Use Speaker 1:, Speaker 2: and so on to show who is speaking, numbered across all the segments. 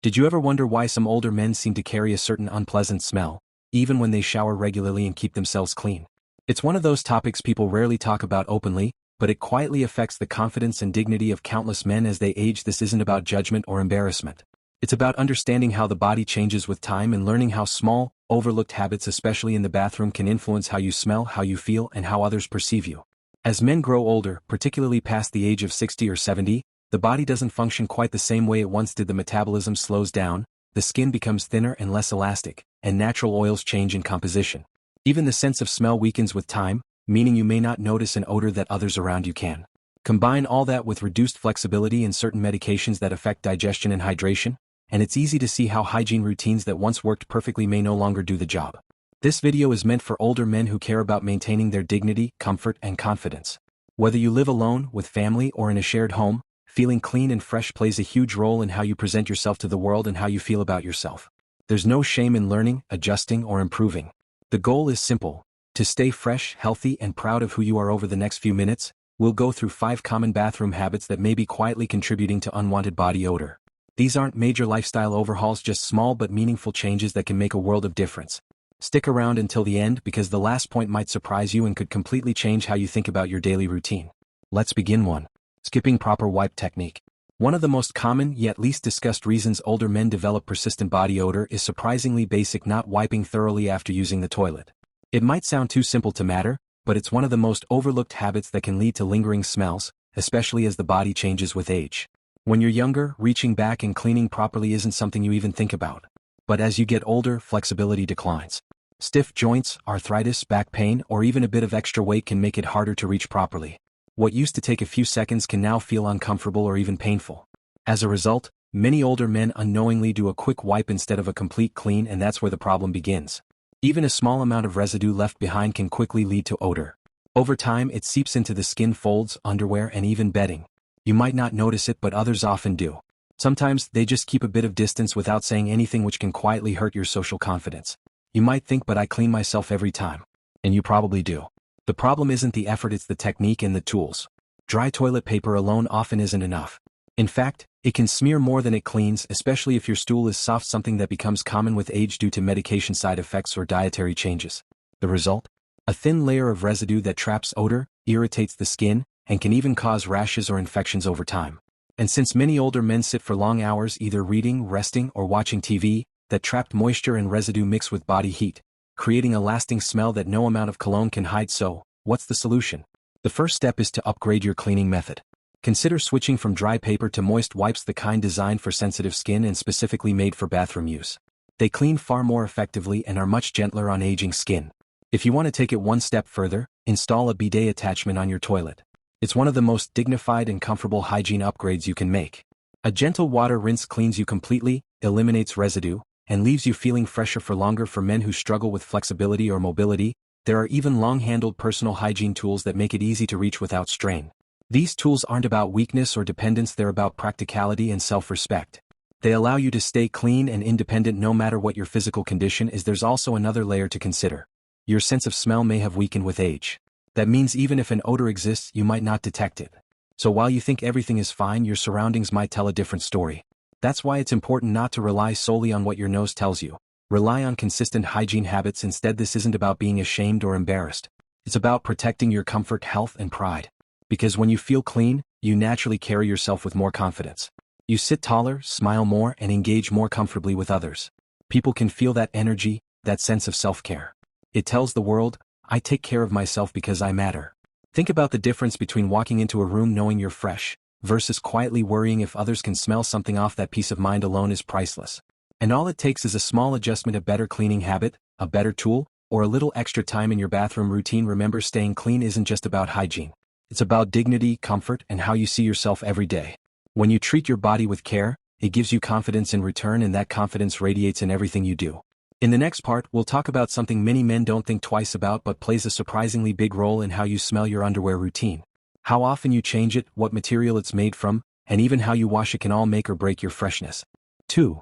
Speaker 1: Did you ever wonder why some older men seem to carry a certain unpleasant smell, even when they shower regularly and keep themselves clean? It's one of those topics people rarely talk about openly, but it quietly affects the confidence and dignity of countless men as they age. This isn't about judgment or embarrassment. It's about understanding how the body changes with time and learning how small, overlooked habits, especially in the bathroom, can influence how you smell, how you feel, and how others perceive you. As men grow older, particularly past the age of 60 or 70, the body doesn't function quite the same way it once did. The metabolism slows down, the skin becomes thinner and less elastic, and natural oils change in composition. Even the sense of smell weakens with time, meaning you may not notice an odor that others around you can. Combine all that with reduced flexibility in certain medications that affect digestion and hydration, and it's easy to see how hygiene routines that once worked perfectly may no longer do the job. This video is meant for older men who care about maintaining their dignity, comfort, and confidence. Whether you live alone, with family, or in a shared home, feeling clean and fresh plays a huge role in how you present yourself to the world and how you feel about yourself. There's no shame in learning, adjusting, or improving. The goal is simple: to stay fresh, healthy, and proud of who you are. Over the next few minutes, we'll go through 5 common bathroom habits that may be quietly contributing to unwanted body odor. These aren't major lifestyle overhauls, just small but meaningful changes that can make a world of difference. Stick around until the end because the last point might surprise you and could completely change how you think about your daily routine. Let's begin. 1. Skipping proper wipe technique. One of the most common yet least discussed reasons older men develop persistent body odor is surprisingly basic: not wiping thoroughly after using the toilet. It might sound too simple to matter, but it's one of the most overlooked habits that can lead to lingering smells, especially as the body changes with age. When you're younger, reaching back and cleaning properly isn't something you even think about. But as you get older, flexibility declines. Stiff joints, arthritis, back pain, or even a bit of extra weight can make it harder to reach properly. What used to take a few seconds can now feel uncomfortable or even painful. As a result, many older men unknowingly do a quick wipe instead of a complete clean, and that's where the problem begins. Even a small amount of residue left behind can quickly lead to odor. Over time, it seeps into the skin, folds, underwear, and even bedding. You might not notice it, but others often do. Sometimes they just keep a bit of distance without saying anything, which can quietly hurt your social confidence. You might think, but I clean myself every time. And you probably do. The problem isn't the effort, it's the technique and the tools. Dry toilet paper alone often isn't enough. In fact, it can smear more than it cleans, especially if your stool is soft, something that becomes common with age due to medication side effects or dietary changes. The result? A thin layer of residue that traps odor, irritates the skin, and can even cause rashes or infections over time. And since many older men sit for long hours either reading, resting, or watching TV, that trapped moisture and residue mix with body heat, creating a lasting smell that no amount of cologne can hide. So, what's the solution? The first step is to upgrade your cleaning method. Consider switching from dry paper to moist wipes, the kind designed for sensitive skin and specifically made for bathroom use. They clean far more effectively and are much gentler on aging skin. If you want to take it one step further, install a bidet attachment on your toilet. It's one of the most dignified and comfortable hygiene upgrades you can make. A gentle water rinse cleans you completely, eliminates residue, and leaves you feeling fresher for longer. For men who struggle with flexibility or mobility, there are even long-handled personal hygiene tools that make it easy to reach without strain. These tools aren't about weakness or dependence, they're about practicality and self-respect. They allow you to stay clean and independent no matter what your physical condition is. There's also another layer to consider. Your sense of smell may have weakened with age. That means even if an odor exists, you might not detect it. So while you think everything is fine, your surroundings might tell a different story. That's why it's important not to rely solely on what your nose tells you. Rely on consistent hygiene habits instead. This isn't about being ashamed or embarrassed. It's about protecting your comfort, health, and pride. Because when you feel clean, you naturally carry yourself with more confidence. You sit taller, smile more, and engage more comfortably with others. People can feel that energy, that sense of self-care. It tells the world, I take care of myself because I matter. Think about the difference between walking into a room knowing you're fresh, versus quietly worrying if others can smell something off. That peace of mind alone is priceless. And all it takes is a small adjustment, a better cleaning habit, a better tool, or a little extra time in your bathroom routine. Remember, staying clean isn't just about hygiene. It's about dignity, comfort, and how you see yourself every day. When you treat your body with care, it gives you confidence in return, and that confidence radiates in everything you do. In the next part, we'll talk about something many men don't think twice about but plays a surprisingly big role in how you smell: your underwear routine. How often you change it, what material it's made from, and even how you wash it can all make or break your freshness. 2.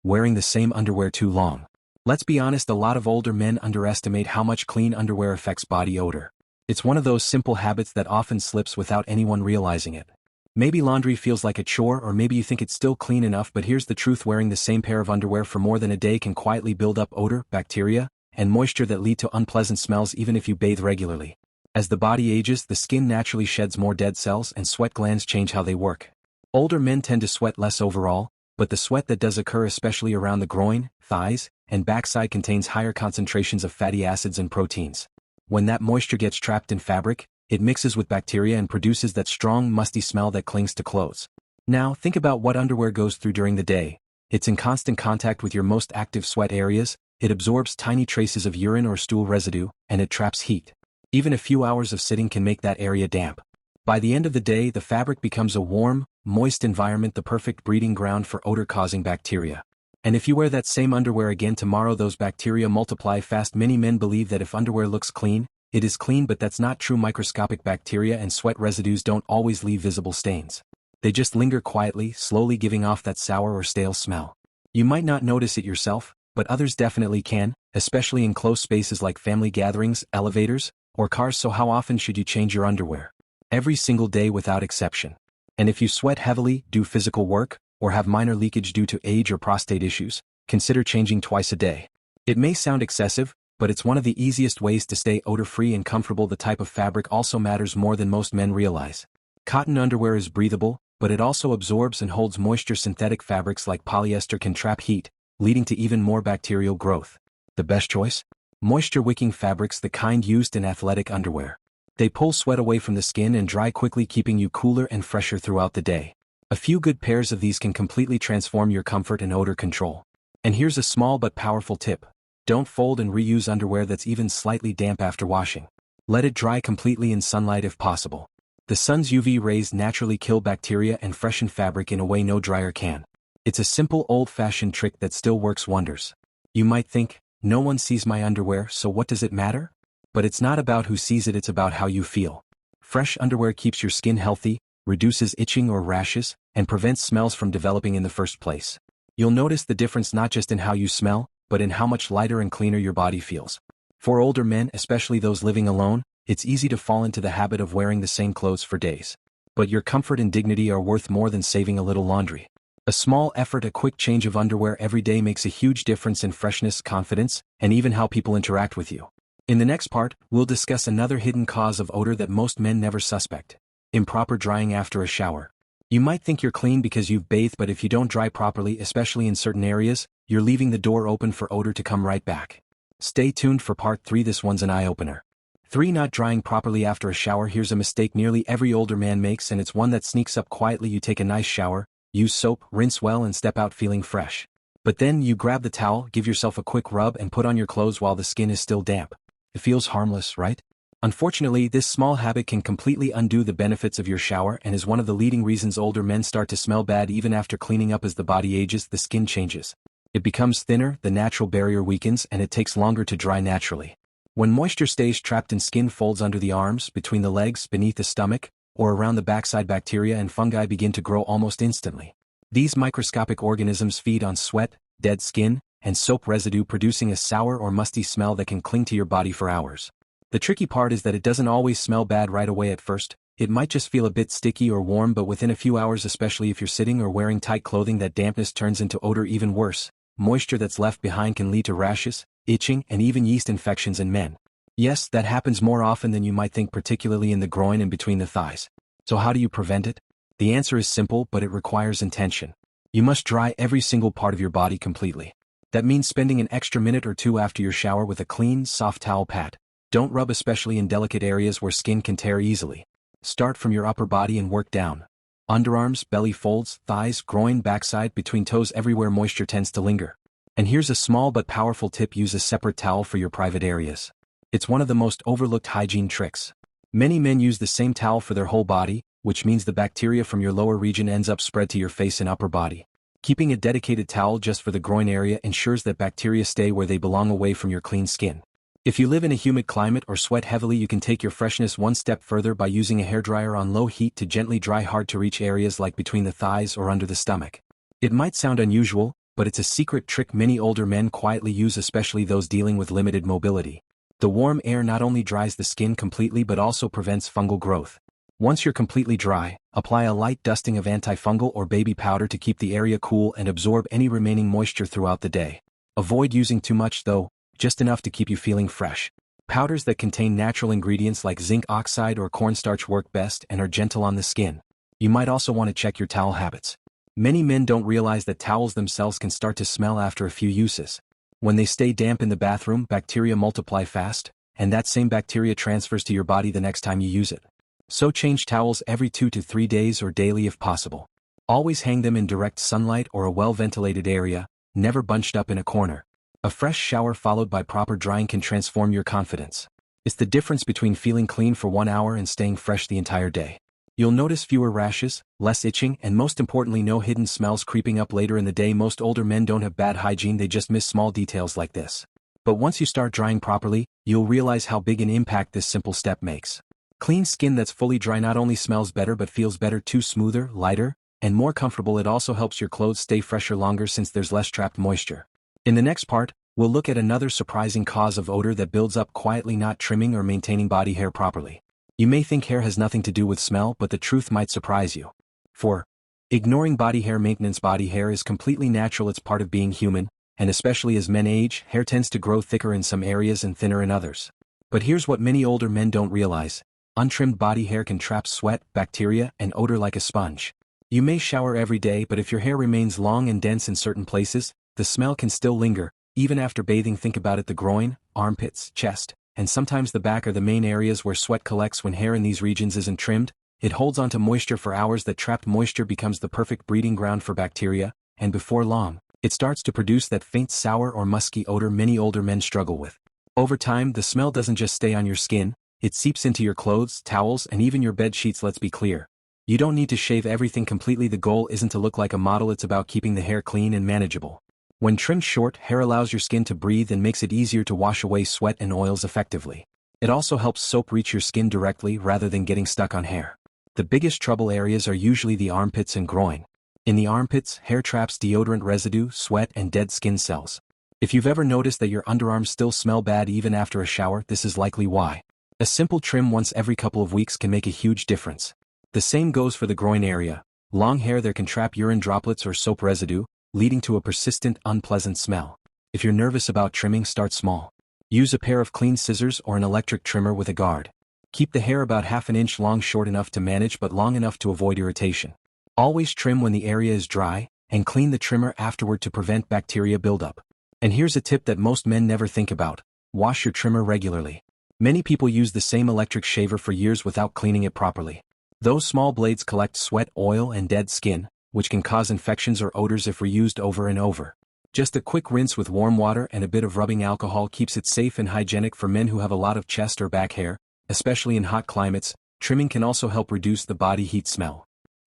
Speaker 1: Wearing the same underwear too long. Let's be honest, a lot of older men underestimate how much clean underwear affects body odor. It's one of those simple habits that often slips without anyone realizing it. Maybe laundry feels like a chore, or maybe you think it's still clean enough, but here's the truth: wearing the same pair of underwear for more than a day can quietly build up odor, bacteria, and moisture that lead to unpleasant smells even if you bathe regularly. As the body ages, the skin naturally sheds more dead cells and sweat glands change how they work. Older men tend to sweat less overall, but the sweat that does occur, especially around the groin, thighs, and backside, contains higher concentrations of fatty acids and proteins. When that moisture gets trapped in fabric, it mixes with bacteria and produces that strong, musty smell that clings to clothes. Now, think about what underwear goes through during the day. It's in constant contact with your most active sweat areas, it absorbs tiny traces of urine or stool residue, and it traps heat. Even a few hours of sitting can make that area damp. By the end of the day, the fabric becomes a warm, moist environment, the perfect breeding ground for odor-causing bacteria. And if you wear that same underwear again tomorrow, those bacteria multiply fast. Many men believe that if underwear looks clean, it is clean, but that's not true. Microscopic bacteria and sweat residues don't always leave visible stains. They just linger quietly, slowly giving off that sour or stale smell. You might not notice it yourself, but others definitely can, especially in close spaces like family gatherings, elevators, or cars. So how often should you change your underwear? Every single day without exception. And if you sweat heavily, do physical work, or have minor leakage due to age or prostate issues, consider changing twice a day. It may sound excessive, but it's one of the easiest ways to stay odor-free and comfortable. The type of fabric also matters more than most men realize. Cotton underwear is breathable, but it also absorbs and holds moisture. Synthetic fabrics like polyester can trap heat, leading to even more bacterial growth. The best choice? Moisture-wicking fabrics, the kind used in athletic underwear. They pull sweat away from the skin and dry quickly, keeping you cooler and fresher throughout the day. A few good pairs of these can completely transform your comfort and odor control. And here's a small but powerful tip. Don't fold and reuse underwear that's even slightly damp after washing. Let it dry completely in sunlight if possible. The sun's UV rays naturally kill bacteria and freshen fabric in a way no dryer can. It's a simple, old-fashioned trick that still works wonders. You might think, no one sees my underwear, so what does it matter? But it's not about who sees it, it's about how you feel. Fresh underwear keeps your skin healthy, reduces itching or rashes, and prevents smells from developing in the first place. You'll notice the difference not just in how you smell, but in how much lighter and cleaner your body feels. For older men, especially those living alone, it's easy to fall into the habit of wearing the same clothes for days. But your comfort and dignity are worth more than saving a little laundry. A small effort, a quick change of underwear every day makes a huge difference in freshness, confidence, and even how people interact with you. In the next part, we'll discuss another hidden cause of odor that most men never suspect: improper drying after a shower. You might think you're clean because you've bathed, but if you don't dry properly, especially in certain areas, you're leaving the door open for odor to come right back. Stay tuned for part 3. This one's an eye-opener. 3. Not drying properly after a shower. Here's a mistake nearly every older man makes, and it's one that sneaks up quietly. You take a nice shower, use soap, rinse well, and step out feeling fresh. But then you grab the towel, give yourself a quick rub, and put on your clothes while the skin is still damp. It feels harmless, right? Unfortunately, this small habit can completely undo the benefits of your shower and is one of the leading reasons older men start to smell bad even after cleaning up. As the body ages, the skin changes. It becomes thinner, the natural barrier weakens, and it takes longer to dry naturally. When moisture stays trapped in skin folds under the arms, between the legs, beneath the stomach, or around the backside, bacteria and fungi begin to grow almost instantly. These microscopic organisms feed on sweat, dead skin, and soap residue, producing a sour or musty smell that can cling to your body for hours. The tricky part is that it doesn't always smell bad right away at first. It might just feel a bit sticky or warm, but within a few hours, especially if you're sitting or wearing tight clothing, that dampness turns into odor. Even worse, moisture that's left behind can lead to rashes, itching, and even yeast infections in men. Yes, that happens more often than you might think, particularly in the groin and between the thighs. So how do you prevent it? The answer is simple, but it requires intention. You must dry every single part of your body completely. That means spending an extra minute or two after your shower with a clean, soft towel pat. Don't rub, especially in delicate areas where skin can tear easily. Start from your upper body and work down. Underarms, belly folds, thighs, groin, backside, between toes, everywhere moisture tends to linger. And here's a small but powerful tip: use a separate towel for your private areas. It's one of the most overlooked hygiene tricks. Many men use the same towel for their whole body, which means the bacteria from your lower region ends up spread to your face and upper body. Keeping a dedicated towel just for the groin area ensures that bacteria stay where they belong, away from your clean skin. If you live in a humid climate or sweat heavily, you can take your freshness one step further by using a hairdryer on low heat to gently dry hard-to-reach areas like between the thighs or under the stomach. It might sound unusual, but it's a secret trick many older men quietly use, especially those dealing with limited mobility. The warm air not only dries the skin completely but also prevents fungal growth. Once you're completely dry, apply a light dusting of antifungal or baby powder to keep the area cool and absorb any remaining moisture throughout the day. Avoid using too much though, just enough to keep you feeling fresh. Powders that contain natural ingredients like zinc oxide or cornstarch work best and are gentle on the skin. You might also want to check your towel habits. Many men don't realize that towels themselves can start to smell after a few uses. When they stay damp in the bathroom, bacteria multiply fast, and that same bacteria transfers to your body the next time you use it. So change towels every 2 to 3 days or daily if possible. Always hang them in direct sunlight or a well-ventilated area, never bunched up in a corner. A fresh shower followed by proper drying can transform your confidence. It's the difference between feeling clean for 1 hour and staying fresh the entire day. You'll notice fewer rashes, less itching, and most importantly no hidden smells creeping up later in the day. Most older men don't have bad hygiene, they just miss small details like this. But once you start drying properly, you'll realize how big an impact this simple step makes. Clean skin that's fully dry not only smells better but feels better too, smoother, lighter, and more comfortable. It also helps your clothes stay fresher longer since there's less trapped moisture. In the next part, we'll look at another surprising cause of odor that builds up quietly: not trimming or maintaining body hair properly. You may think hair has nothing to do with smell, but the truth might surprise you. 4. Ignoring body hair maintenance. Body hair is completely natural, it's part of being human, and especially as men age, hair tends to grow thicker in some areas and thinner in others. But here's what many older men don't realize. Untrimmed body hair can trap sweat, bacteria, and odor like a sponge. You may shower every day, but if your hair remains long and dense in certain places, the smell can still linger, even after bathing. Think about it: the groin, armpits, chest, and sometimes the back are the main areas where sweat collects. When hair in these regions isn't trimmed, it holds onto moisture for hours. That trapped moisture becomes the perfect breeding ground for bacteria, and before long, it starts to produce that faint sour or musky odor many older men struggle with. Over time, the smell doesn't just stay on your skin, it seeps into your clothes, towels, and even your bed sheets. Let's be clear. You don't need to shave everything completely. The goal isn't to look like a model, it's about keeping the hair clean and manageable. When trimmed short, hair allows your skin to breathe and makes it easier to wash away sweat and oils effectively. It also helps soap reach your skin directly rather than getting stuck on hair. The biggest trouble areas are usually the armpits and groin. In the armpits, hair traps deodorant residue, sweat, and dead skin cells. If you've ever noticed that your underarms still smell bad even after a shower, this is likely why. A simple trim once every couple of weeks can make a huge difference. The same goes for the groin area. Long hair there can trap urine droplets or soap residue, leading to a persistent, unpleasant smell. If you're nervous about trimming, start small. Use a pair of clean scissors or an electric trimmer with a guard. Keep the hair about ½ inch long, short enough to manage but long enough to avoid irritation. Always trim when the area is dry, and clean the trimmer afterward to prevent bacteria buildup. And here's a tip that most men never think about: wash your trimmer regularly. Many people use the same electric shaver for years without cleaning it properly. Those small blades collect sweat, oil, and dead skin, which can cause infections or odors if reused over and over. Just a quick rinse with warm water and a bit of rubbing alcohol keeps it safe and hygienic. For men who have a lot of chest or back hair, especially in hot climates, trimming can also help reduce the body heat smell.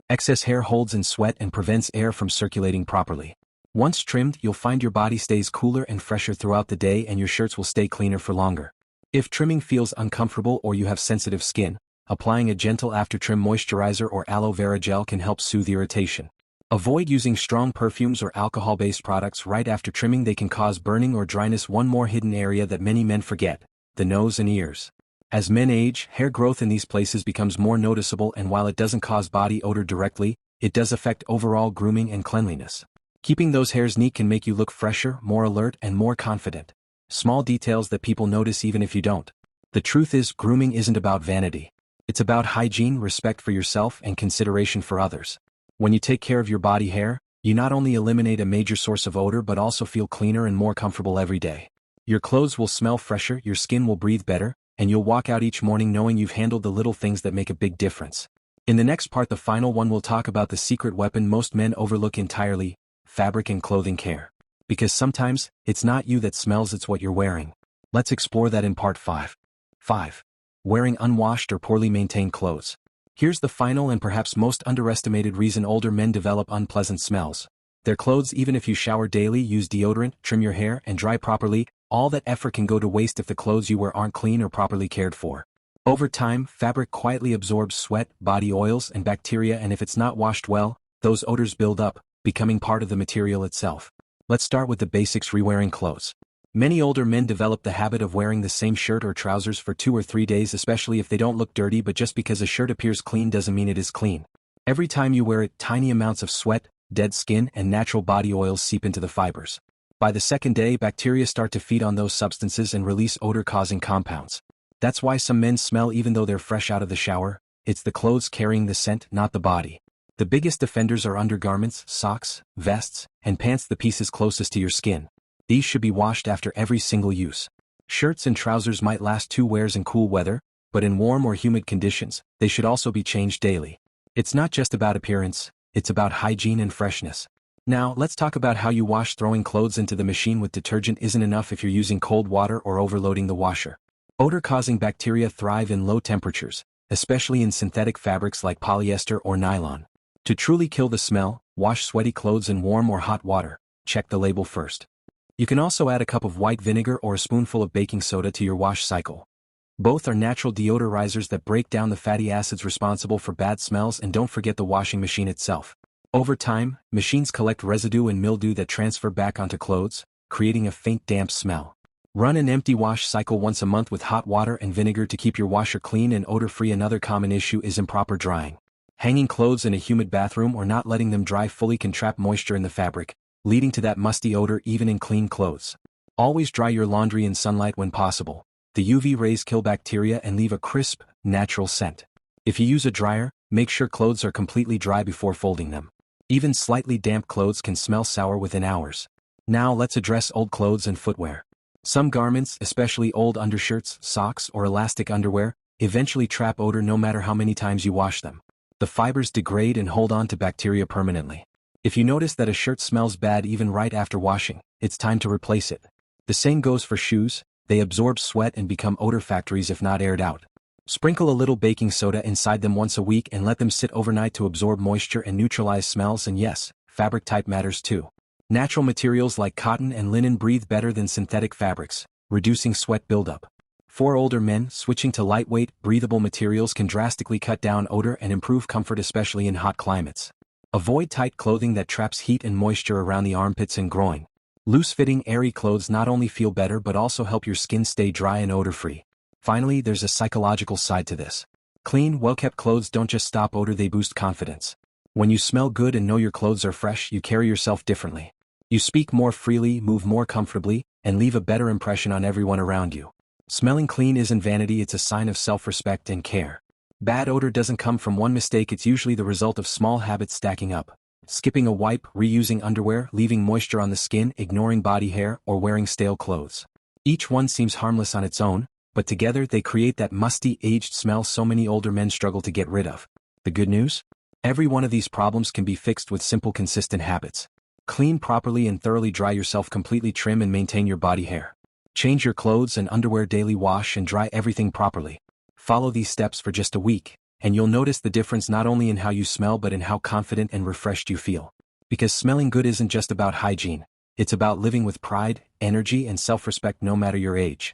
Speaker 1: Excess hair holds in sweat and prevents air from circulating properly. Once trimmed, you'll find your body stays cooler and fresher throughout the day, and your shirts will stay cleaner for longer. If trimming feels uncomfortable or you have sensitive skin, applying a gentle after-trim moisturizer or aloe vera gel can help soothe irritation. Avoid using strong perfumes or alcohol-based products right after trimming. They can cause burning or dryness. One more hidden area that many men forget: the nose and ears. As men age, hair growth in these places becomes more noticeable, and while it doesn't cause body odor directly, it does affect overall grooming and cleanliness. Keeping those hairs neat can make you look fresher, more alert, and more confident. Small details that people notice even if you don't. The truth is, grooming isn't about vanity. It's about hygiene, respect for yourself, and consideration for others. When you take care of your body hair, you not only eliminate a major source of odor but also feel cleaner and more comfortable every day. Your clothes will smell fresher, your skin will breathe better, and you'll walk out each morning knowing you've handled the little things that make a big difference. In the next part, the final one, we'll talk about the secret weapon most men overlook entirely: fabric and clothing care. Because sometimes, it's not you that smells, it's what you're wearing. Let's explore that in part 5. 5. Wearing unwashed or poorly maintained clothes. Here's the final and perhaps most underestimated reason older men develop unpleasant smells: their clothes. Even if you shower daily, use deodorant, trim your hair, and dry properly, all that effort can go to waste if the clothes you wear aren't clean or properly cared for. Over time, fabric quietly absorbs sweat, body oils, and bacteria, and if it's not washed well, those odors build up, becoming part of the material itself. Let's start with the basics: rewearing clothes. Many older men develop the habit of wearing the same shirt or trousers for 2 or 3 days, especially if they don't look dirty, but just because a shirt appears clean doesn't mean it is clean. Every time you wear it, tiny amounts of sweat, dead skin, and natural body oils seep into the fibers. By the second day, bacteria start to feed on those substances and release odor-causing compounds. That's why some men smell even though they're fresh out of the shower. It's the clothes carrying the scent, not the body. The biggest offenders are undergarments, socks, vests, and pants, the pieces closest to your skin. These should be washed after every single use. Shirts and trousers might last 2 wears in cool weather, but in warm or humid conditions, they should also be changed daily. It's not just about appearance, it's about hygiene and freshness. Now, let's talk about how you wash. Throwing clothes into the machine with detergent isn't enough if you're using cold water or overloading the washer. Odor-causing bacteria thrive in low temperatures, especially in synthetic fabrics like polyester or nylon. To truly kill the smell, wash sweaty clothes in warm or hot water. Check the label first. You can also add a cup of white vinegar or a spoonful of baking soda to your wash cycle. Both are natural deodorizers that break down the fatty acids responsible for bad smells. And don't forget the washing machine itself. Over time, machines collect residue and mildew that transfer back onto clothes, creating a faint damp smell. Run an empty wash cycle once a month with hot water and vinegar to keep your washer clean and odor-free. Another common issue is improper drying. Hanging clothes in a humid bathroom or not letting them dry fully can trap moisture in the fabric, leading to that musty odor even in clean clothes. Always dry your laundry in sunlight when possible. The UV rays kill bacteria and leave a crisp, natural scent. If you use a dryer, make sure clothes are completely dry before folding them. Even slightly damp clothes can smell sour within hours. Now let's address old clothes and footwear. Some garments, especially old undershirts, socks, or elastic underwear, eventually trap odor no matter how many times you wash them. The fibers degrade and hold on to bacteria permanently. If you notice that a shirt smells bad even right after washing, it's time to replace it. The same goes for shoes. They absorb sweat and become odor factories if not aired out. Sprinkle a little baking soda inside them once a week and let them sit overnight to absorb moisture and neutralize smells. And yes, fabric type matters too. Natural materials like cotton and linen breathe better than synthetic fabrics, reducing sweat buildup. For older men, switching to lightweight, breathable materials can drastically cut down odor and improve comfort, especially in hot climates. Avoid tight clothing that traps heat and moisture around the armpits and groin. Loose-fitting, airy clothes not only feel better but also help your skin stay dry and odor-free. Finally, there's a psychological side to this. Clean, well-kept clothes don't just stop odor, they boost confidence. When you smell good and know your clothes are fresh, you carry yourself differently. You speak more freely, move more comfortably, and leave a better impression on everyone around you. Smelling clean isn't vanity, it's a sign of self-respect and care. Bad odor doesn't come from one mistake, it's usually the result of small habits stacking up. Skipping a wipe, reusing underwear, leaving moisture on the skin, ignoring body hair, or wearing stale clothes. Each one seems harmless on its own, but together they create that musty, aged smell so many older men struggle to get rid of. The good news? Every one of these problems can be fixed with simple, consistent habits. Clean properly and thoroughly dry yourself completely, trim and maintain your body hair. Change your clothes and underwear daily, wash and dry everything properly. Follow these steps for just a week, and you'll notice the difference not only in how you smell but in how confident and refreshed you feel. Because smelling good isn't just about hygiene, it's about living with pride, energy and self-respect no matter your age.